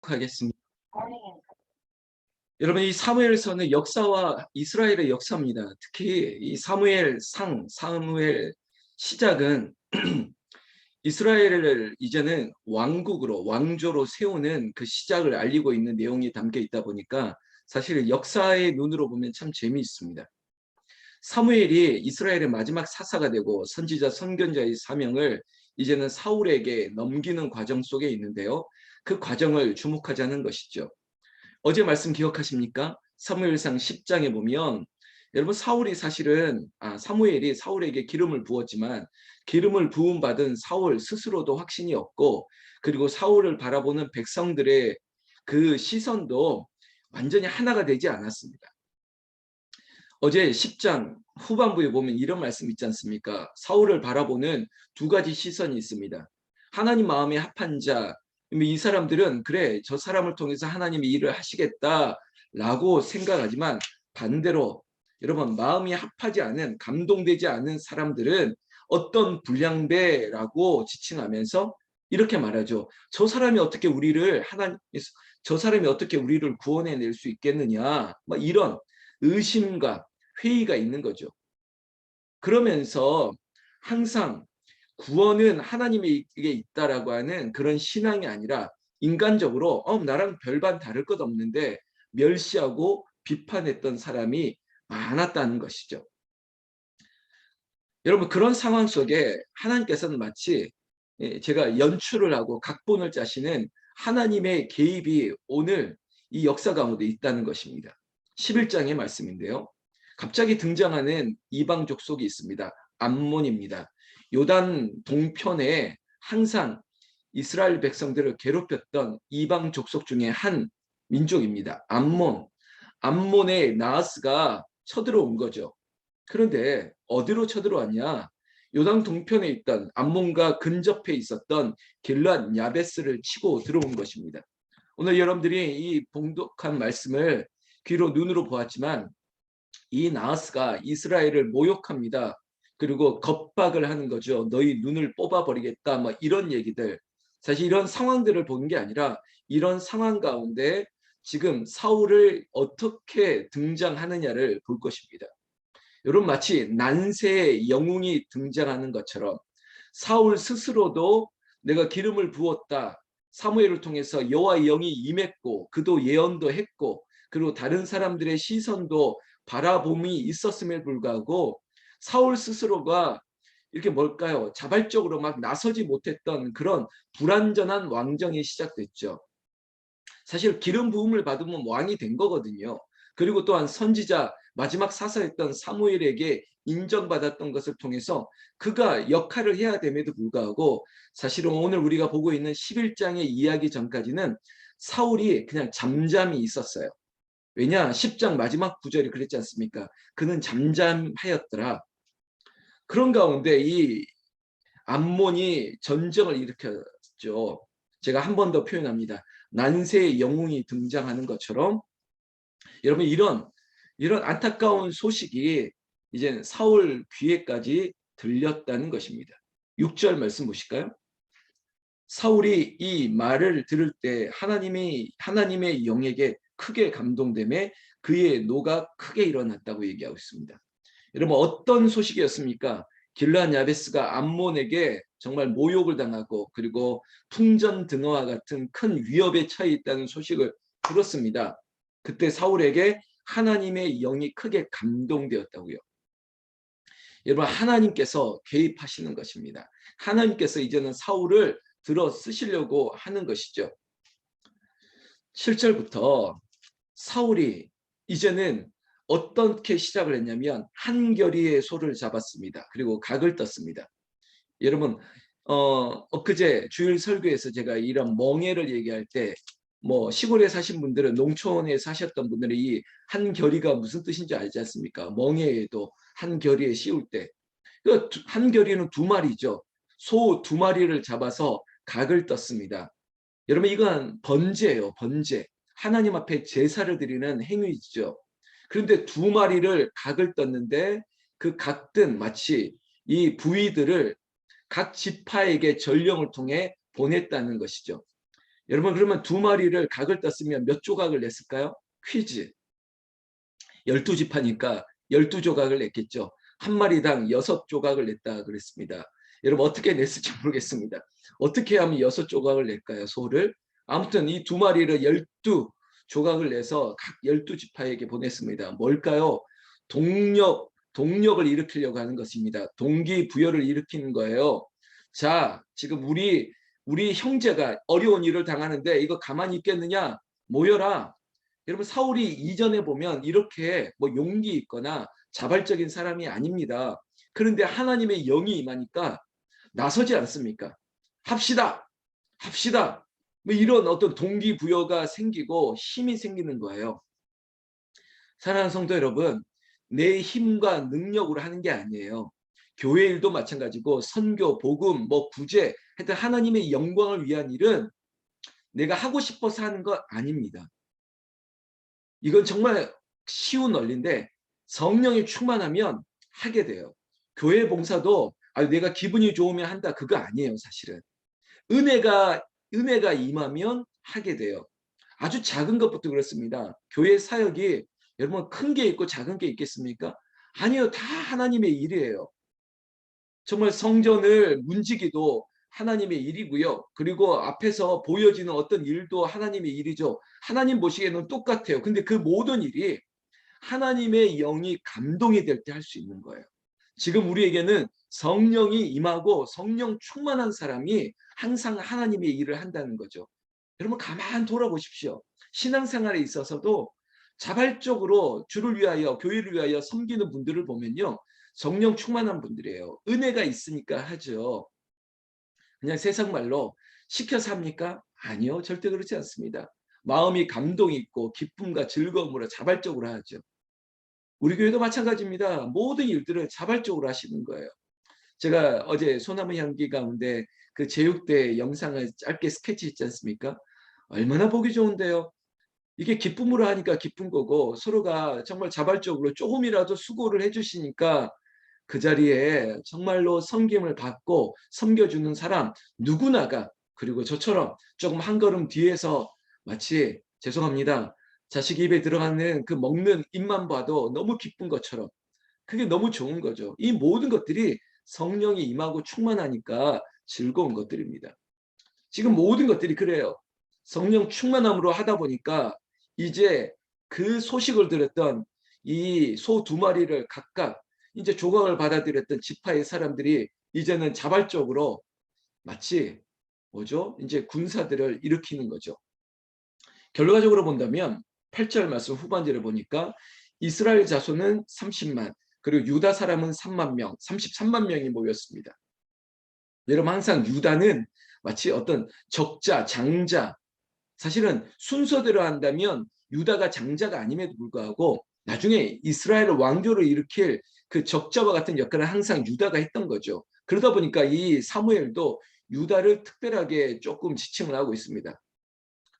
시작하겠습니다. 여러분, 이 사무엘서는 역사와 이스라엘의 역사입니다. 특히 이 사무엘 시작은 이스라엘을 이제는 왕국으로, 왕조로 세우는 그 시작을 알리고 있는 내용이 담겨 있다 보니까 사실 역사의 눈으로 보면 참 재미있습니다. 사무엘이 이스라엘의 마지막 사사가 되고 선지자, 선견자의 사명을 이제는 사울에게 넘기는 과정 속에 있는데요. 그 과정을 주목하자는 것이죠. 어제 말씀 기억하십니까? 사무엘상 10장에 보면 여러분 사무엘이 사울에게 기름을 부었지만 기름을 부음 받은 사울 스스로도 확신이 없고, 그리고 사울을 바라보는 백성들의 그 시선도 완전히 하나가 되지 않았습니다. 어제 10장 후반부에 보면 이런 말씀 있지 않습니까? 사울을 바라보는 두 가지 시선이 있습니다. 하나님 마음에 합한 자, 이 사람들은 그래 저 사람을 통해서 하나님이 일을 하시겠다라고 생각하지만, 반대로 여러분 마음이 합하지 않은, 감동되지 않은 사람들은 어떤 불량배라고 지칭하면서 이렇게 말하죠. 저 사람이 어떻게 우리를 구원해낼 수 있겠느냐, 이런 의심과 회의가 있는 거죠. 그러면서 항상 구원은 하나님에게 있다라고 하는 그런 신앙이 아니라 인간적으로 나랑 별반 다를 것 없는데 멸시하고 비판했던 사람이 많았다는 것이죠. 여러분, 그런 상황 속에 하나님께서는 마치 제가 연출을 하고 각본을 짜시는 하나님의 개입이 오늘 이 역사 가운데 있다는 것입니다. 11장의 말씀인데요. 갑자기 등장하는 이방 족속이 있습니다. 암몬입니다. 요단 동편에 항상 이스라엘 백성들을 괴롭혔던 이방 족속 중에 한 민족입니다. 암몬의 나하스가 쳐들어온 거죠. 그런데 어디로 쳐들어왔냐? 요단 동편에 있던 암몬과 근접해 있었던 길앗 야베스를 치고 들어온 것입니다. 오늘 여러분들이 이 봉독한 말씀을 귀로 눈으로 보았지만 이 나하스가 이스라엘을 모욕합니다. 그리고 겁박을 하는 거죠. 너희 눈을 뽑아버리겠다, 이런 얘기들. 사실 이런 상황들을 보는 게 아니라 이런 상황 가운데 지금 사울을 어떻게 등장하느냐를 볼 것입니다. 여러분, 마치 난세의 영웅이 등장하는 것처럼 사울 스스로도 내가 기름을 부었다, 사무엘을 통해서 여호와의 영이 임했고 그도 예언도 했고, 그리고 다른 사람들의 시선도 바라봄이 있었음에 불구하고 사울 스스로가 이렇게 자발적으로 막 나서지 못했던 그런 불완전한 왕정이 시작됐죠. 사실 기름 부음을 받으면 왕이 된 거거든요. 그리고 또한 선지자, 마지막 사사였던 사무엘에게 인정받았던 것을 통해서 그가 역할을 해야 됨에도 불구하고 사실은 오늘 우리가 보고 있는 11장의 이야기 전까지는 사울이 그냥 잠잠히 있었어요. 왜냐? 10장 마지막 구절이 그랬지 않습니까? 그는 잠잠하였더라. 그런 가운데 이 암몬이 전쟁을 일으켰죠. 제가 한 번 더 표현합니다. 난세의 영웅이 등장하는 것처럼 여러분, 이런 안타까운 소식이 이제 사울 귀에까지 들렸다는 것입니다. 6절 말씀 보실까요? 사울이 이 말을 들을 때 하나님의 영에게 크게 감동되매 그의 노가 크게 일어났다고 얘기하고 있습니다. 여러분, 어떤 소식이었습니까? 길앗 야베스가 암몬에게 정말 모욕을 당하고 그리고 풍전등화와 같은 큰 위협에 처해 있다는 소식을 들었습니다. 그때 사울에게 하나님의 영이 크게 감동되었다고요. 여러분, 하나님께서 개입하시는 것입니다. 하나님께서 이제는 사울을 들어 쓰시려고 하는 것이죠. 7절부터 사울이 이제는 어떻게 시작을 했냐면 한결이의 소를 잡았습니다. 그리고 각을 떴습니다. 여러분, 엊그제 주일 설교에서 제가 이런 멍해를 얘기할 때 시골에 사신 분들은, 농촌에 사셨던 분들은 이 한결이가 무슨 뜻인지 알지 않습니까? 멍해에도 한결이에 씌울 때 한결이는 두 마리죠. 소 두 마리를 잡아서 각을 떴습니다. 여러분, 이건 번제예요. 번제. 하나님 앞에 제사를 드리는 행위죠. 그런데 두 마리를 각을 떴는데 그 각든 마치 이 부위들을 각 지파에게 전령을 통해 보냈다는 것이죠. 여러분 그러면 두 마리를 각을 떴으면 몇 조각을 냈을까요? 퀴즈. 12지파니까 12조각을 냈겠죠. 한 마리당 6조각을 냈다 그랬습니다. 여러분 어떻게 냈을지 모르겠습니다. 어떻게 하면 6조각을 낼까요? 소를. 아무튼 이 두 마리를 12조각을 내서 각 12지파에게 보냈습니다. 뭘까요? 동력을 일으키려고 하는 것입니다. 동기부여를 일으키는 거예요. 자, 지금 우리 형제가 어려운 일을 당하는데 이거 가만히 있겠느냐? 모여라. 여러분 사울이 이전에 보면 이렇게 뭐 용기 있거나 자발적인 사람이 아닙니다. 그런데 하나님의 영이 임하니까 나서지 않습니까? 합시다. 합시다. 뭐 이런 어떤 동기부여가 생기고 힘이 생기는 거예요. 사랑하는 성도 여러분, 내 힘과 능력으로 하는 게 아니에요. 교회 일도 마찬가지고 선교, 복음, 뭐 구제, 하여튼 하나님의 영광을 위한 일은 내가 하고 싶어서 하는 거 아닙니다. 이건 정말 쉬운 원리인데 성령이 충만하면 하게 돼요. 교회 봉사도 내가 기분이 좋으면 한다 그거 아니에요. 사실은 은혜가 임하면 하게 돼요. 아주 작은 것부터 그렇습니다. 교회 사역이 여러분 큰 게 있고 작은 게 있겠습니까? 아니요. 다 하나님의 일이에요. 정말 성전을 문지기도 하나님의 일이고요. 그리고 앞에서 보여지는 어떤 일도 하나님의 일이죠. 하나님 보시기에는 똑같아요. 근데 그 모든 일이 하나님의 영이 감동이 될 때 할 수 있는 거예요. 지금 우리에게는 성령이 임하고 성령 충만한 사람이 항상 하나님의 일을 한다는 거죠. 여러분 가만 돌아보십시오. 신앙생활에 있어서도 자발적으로 주를 위하여 교회를 위하여 섬기는 분들을 보면요. 성령 충만한 분들이에요. 은혜가 있으니까 하죠. 그냥 세상 말로 시켜서 합니까? 아니요. 절대 그렇지 않습니다. 마음이 감동이 있고 기쁨과 즐거움으로 자발적으로 하죠. 우리 교회도 마찬가지입니다. 모든 일들을 자발적으로 하시는 거예요. 제가 어제 소나무 향기 가운데 그 제육대 영상을 짧게 스케치했지 않습니까? 얼마나 보기 좋은데요. 이게 기쁨으로 하니까 기쁜 거고 서로가 정말 자발적으로 조금이라도 수고를 해주시니까 그 자리에 정말로 섬김을 받고 섬겨주는 사람 누구나가 그리고 저처럼 조금 한 걸음 뒤에서 마치 죄송합니다. 자식 입에 들어가는 그 먹는 입만 봐도 너무 기쁜 것처럼 그게 너무 좋은 거죠. 이 모든 것들이 성령이 임하고 충만하니까 즐거운 것들입니다. 지금 모든 것들이 그래요. 성령 충만함으로 하다 보니까 이제 그 소식을 들었던 이 소 두 마리를 각각 이제 조각을 받아들였던 지파의 사람들이 이제는 자발적으로 마치 뭐죠? 이제 군사들을 일으키는 거죠. 결과적으로 본다면 8절 말씀 후반절을 보니까 이스라엘 자손은 30만 그리고 유다 사람은 3만 명, 33만 명이 모였습니다. 여러분 항상 유다는 마치 어떤 적자, 장자 사실은 순서대로 한다면 유다가 장자가 아님에도 불구하고 나중에 이스라엘 왕조를 일으킬 그 적자와 같은 역할을 항상 유다가 했던 거죠. 그러다 보니까 이 사무엘도 유다를 특별하게 조금 지칭을 하고 있습니다.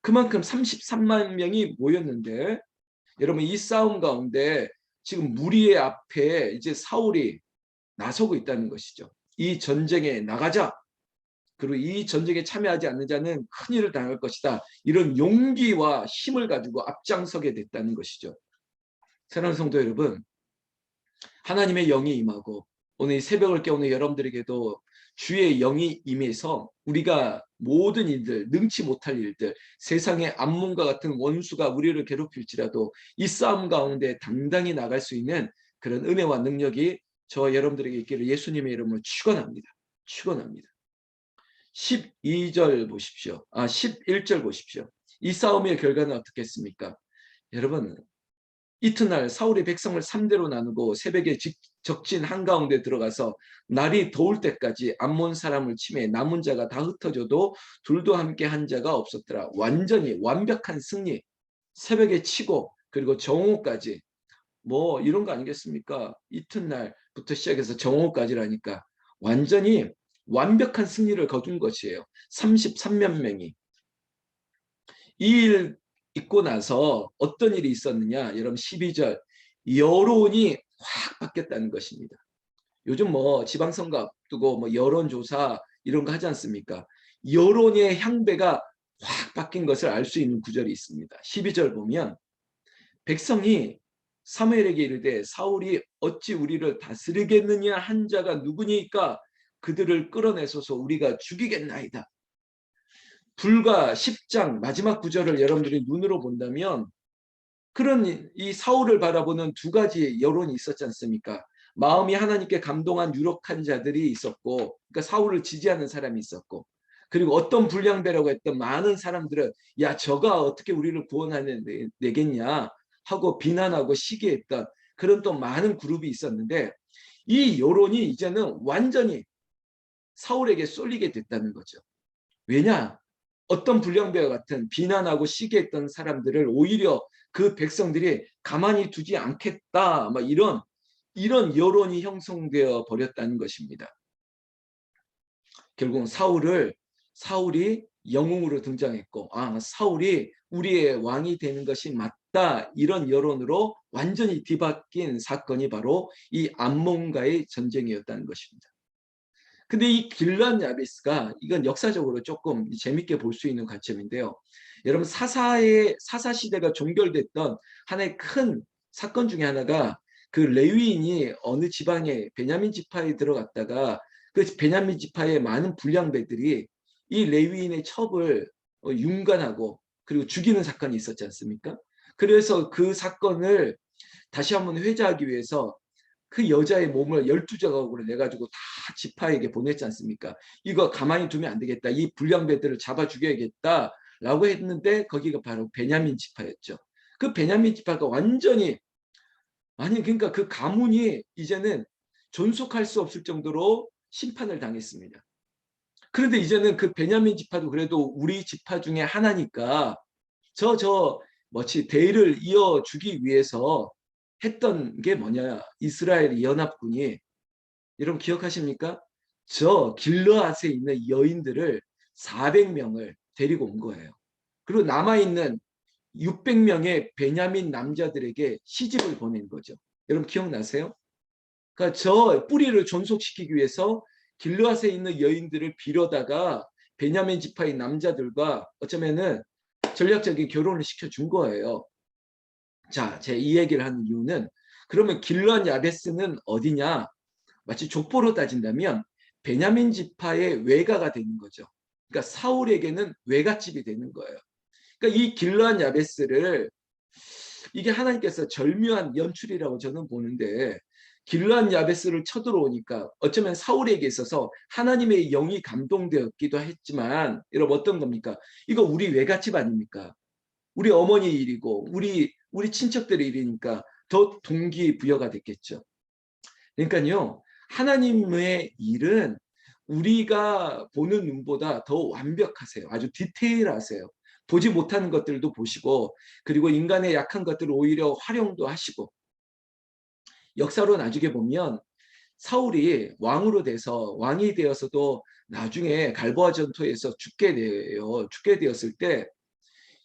그만큼 33만 명이 모였는데 여러분 이 싸움 가운데 지금 무리의 앞에 이제 사울이 나서고 있다는 것이죠. 이 전쟁에 나가자. 그리고 이 전쟁에 참여하지 않는 자는 큰일을 당할 것이다. 이런 용기와 힘을 가지고 앞장서게 됐다는 것이죠. 사랑하는 성도 여러분, 하나님의 영이 임하고 오늘 이 새벽을 깨우는 여러분들에게도 주의 영이 임해서 우리가 모든 일들, 능치 못할 일들, 세상의 암문과 같은 원수가 우리를 괴롭힐지라도 이 싸움 가운데 당당히 나갈 수 있는 그런 은혜와 능력이 저 여러분들에게 있기를 예수님의 이름으로 축원합니다. 축원합니다. 12절 보십시오. 11절 보십시오. 이 싸움의 결과는 어떻겠습니까? 여러분 이튿날 사울이 백성을 3대로 나누고 새벽에 적진 한가운데 들어가서 날이 더울 때까지 암몬 사람을 치매 남은 자가 다 흩어져도 둘도 함께 한 자가 없었더라. 완전히 완벽한 승리. 새벽에 치고 그리고 정오까지 뭐 이런 거 아니겠습니까? 이튿날부터 시작해서 정오까지라니까 완전히 완벽한 승리를 거둔 것이에요. 33만 명이. 이 일 있고 나서 어떤 일이 있었느냐? 여러분 12절 여론이 확 바뀌었다는 것입니다. 요즘 뭐 지방선거 앞두고 뭐 여론조사 이런 거 하지 않습니까? 여론의 향배가 확 바뀐 것을 알 수 있는 구절이 있습니다. 12절 보면 백성이 사무엘에게 이르되 사울이 어찌 우리를 다스리겠느냐 한 자가 누구니까 그들을 끌어내소서 우리가 죽이겠나이다. 불과 10장 마지막 구절을 여러분들이 눈으로 본다면 그런 이 사울을 바라보는 두 가지 여론이 있었지 않습니까? 마음이 하나님께 감동한 유력한 자들이 있었고, 그러니까 사울을 지지하는 사람이 있었고, 그리고 어떤 불량배라고 했던 많은 사람들은 야 저가 어떻게 우리를 구원하겠냐 하고 비난하고 시기했던 그런 또 많은 그룹이 있었는데 이 여론이 이제는 완전히 사울에게 쏠리게 됐다는 거죠. 왜냐? 어떤 불량배와 같은 비난하고 시기했던 사람들을 오히려 그 백성들이 가만히 두지 않겠다. 막 이런 여론이 형성되어 버렸다는 것입니다. 결국 사울이 영웅으로 등장했고 사울이 우리의 왕이 되는 것이 맞다. 이런 여론으로 완전히 뒤바뀐 사건이 바로 이 암몬과의 전쟁이었다는 것입니다. 근데 이 길르앗 야베스가 이건 역사적으로 조금 재밌게 볼 수 있는 관점인데요. 여러분 사사 시대가 종결됐던 하나의 큰 사건 중에 하나가 그 레위인이 어느 지방에 베냐민 지파에 들어갔다가 그 베냐민 지파의 많은 불량배들이 이 레위인의 첩을 융간하고 그리고 죽이는 사건이 있었지 않습니까? 그래서 그 사건을 다시 한번 회자하기 위해서 그 여자의 몸을 12조각으로 내가지고 다 지파에게 보냈지 않습니까? 이거 가만히 두면 안 되겠다. 이 불량배들을 잡아 죽여야겠다. 라고 했는데 거기가 바로 베냐민 지파였죠. 그 베냐민 지파가 완전히 그러니까 그 가문이 이제는 존속할 수 없을 정도로 심판을 당했습니다. 그런데 이제는 그 베냐민 지파도 그래도 우리 지파 중에 하나니까 뭐지 대의를 이어주기 위해서 했던 게 뭐냐? 이스라엘 연합군이 여러분 기억하십니까? 저 길르앗에 있는 여인들을 400명을 데리고 온 거예요. 그리고 남아있는 600명의 베냐민 남자들에게 시집을 보낸 거죠. 여러분 기억나세요? 그러니까 저 뿌리를 존속시키기 위해서 길르앗에 있는 여인들을 빌려다가 베냐민 지파의 남자들과 어쩌면은 전략적인 결혼을 시켜준 거예요. 자, 제 이 얘기를 하는 이유는 그러면 길르앗 야베스는 어디냐? 마치 족보로 따진다면 베냐민 지파의 외가가 되는 거죠. 그러니까 사울에게는 외갓집이 되는 거예요. 그러니까 이 길르앗 야베스를 이게 하나님께서 절묘한 연출이라고 저는 보는데 길르앗 야베스를 쳐들어오니까 어쩌면 사울에게 있어서 하나님의 영이 감동되었기도 했지만 여러분 어떤 겁니까? 이거 우리 외갓집 아닙니까? 우리 어머니 일이고 우리 친척들의 일이니까 더 동기부여가 됐겠죠. 그러니까요. 하나님의 일은 우리가 보는 눈보다 더 완벽하세요. 아주 디테일하세요. 보지 못하는 것들도 보시고 그리고 인간의 약한 것들을 오히려 활용도 하시고 역사로 나중에 보면 사울이 왕이 되어서도 나중에 갈보아 전투에서 죽게 되었을 때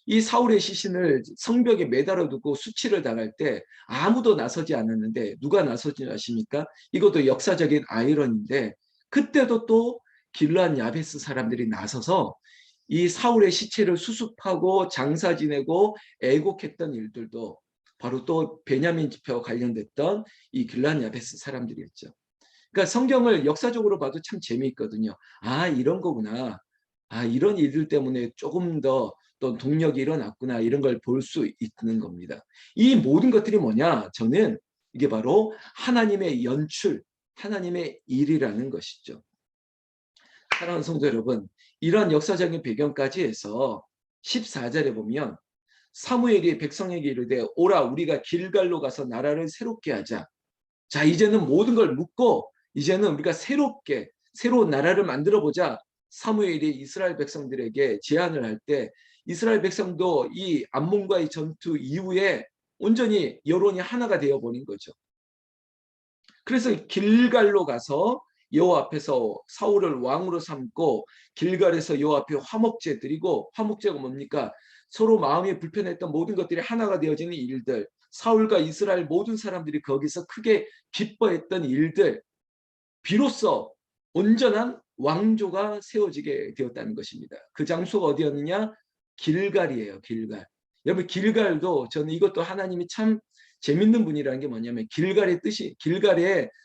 이 사울의 시신을 성벽에 매달아 두고 수치를 당할 때 아무도 나서지 않았는데 누가 나서지 아십니까? 이것도 역사적인 아이러니인데 그때도 또 길르앗 야베스 사람들이 나서서 이 사울의 시체를 수습하고 장사 지내고 애곡했던 일들도 바로 또 베냐민 지파와 관련됐던 이 길르앗 야베스 사람들이었죠. 그러니까 성경을 역사적으로 봐도 참 재미있거든요. 이런 거구나. 이런 일들 때문에 조금 더 또 동력이 일어났구나 이런 걸 볼 수 있는 겁니다. 이 모든 것들이 뭐냐? 저는 이게 바로 하나님의 연출, 하나님의 일이라는 것이죠. 사랑하는 성도 여러분, 이러한 역사적인 배경까지 해서 14절에 보면 사무엘이 백성에게 이르되 오라 우리가 길갈로 가서 나라를 새롭게 하자. 자 이제는 모든 걸 묻고 이제는 우리가 새로운 나라를 만들어 보자. 사무엘이 이스라엘 백성들에게 제안을 할 때 이스라엘 백성도 이 암몬과의 전투 이후에 온전히 여론이 하나가 되어 버린 거죠. 그래서 길갈로 가서 여호와 앞에서 사울을 왕으로 삼고 길갈에서 여호와 앞에 화목제 드리고 화목제가 뭡니까? 서로 마음이 불편했던 모든 것들이 하나가 되어지는 일들 사울과 이스라엘 모든 사람들이 거기서 크게 기뻐했던 일들 비로소 온전한 왕조가 세워지게 되었다는 것입니다. 그 장소가 어디였느냐? 길갈이에요. 길갈. 여러분 길갈도 저는 이것도 하나님이 참 재밌는 분이라는 게 뭐냐면 길갈의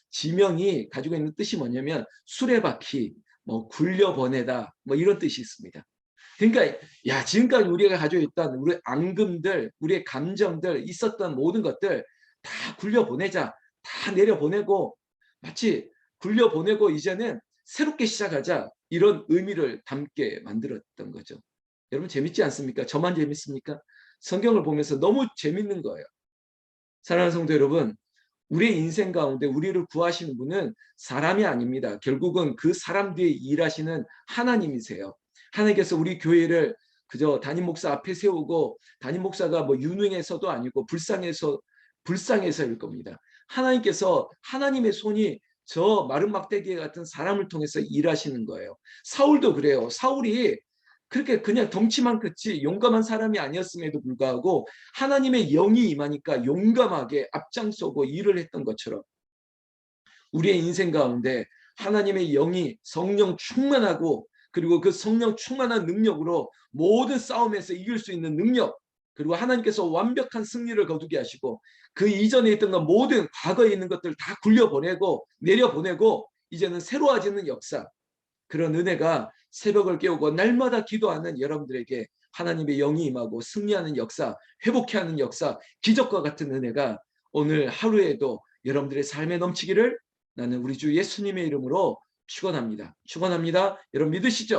지명이 가지고 있는 뜻이 뭐냐면 수레바퀴, 뭐 굴려보내다 뭐 이런 뜻이 있습니다. 그러니까 야 지금까지 우리가 가지고 있던 우리 앙금들, 우리의 감정들, 있었던 모든 것들 다 굴려보내자, 다 내려보내고 마치 굴려보내고 이제는 새롭게 시작하자 이런 의미를 담게 만들었던 거죠. 여러분 재밌지 않습니까? 저만 재밌습니까? 성경을 보면서 너무 재밌는 거예요. 사랑하는 성도 여러분, 우리의 인생 가운데 우리를 구하시는 분은 사람이 아닙니다. 결국은 그 사람 뒤에 일하시는 하나님이세요. 하나님께서 우리 교회를 그저 담임 목사 앞에 세우고 담임 목사가 뭐 유능해서도 아니고 불쌍해서일 겁니다. 하나님께서 하나님의 손이 저 마른 막대기 같은 사람을 통해서 일하시는 거예요. 사울도 그래요. 사울이 그렇게 그냥 덩치만 크지 용감한 사람이 아니었음에도 불구하고 하나님의 영이 임하니까 용감하게 앞장서고 일을 했던 것처럼 우리의 인생 가운데 하나님의 영이 성령 충만하고 그리고 그 성령 충만한 능력으로 모든 싸움에서 이길 수 있는 능력 그리고 하나님께서 완벽한 승리를 거두게 하시고 그 이전에 있던 것 모든 과거에 있는 것들 다 굴려보내고 내려보내고 이제는 새로워지는 역사 그런 은혜가 새벽을 깨우고 날마다 기도하는 여러분들에게 하나님의 영이 임하고 승리하는 역사, 회복케 하는 역사, 기적과 같은 은혜가 오늘 하루에도 여러분들의 삶에 넘치기를 나는 우리 주 예수님의 이름으로 축원합니다. 축원합니다. 여러분 믿으시죠?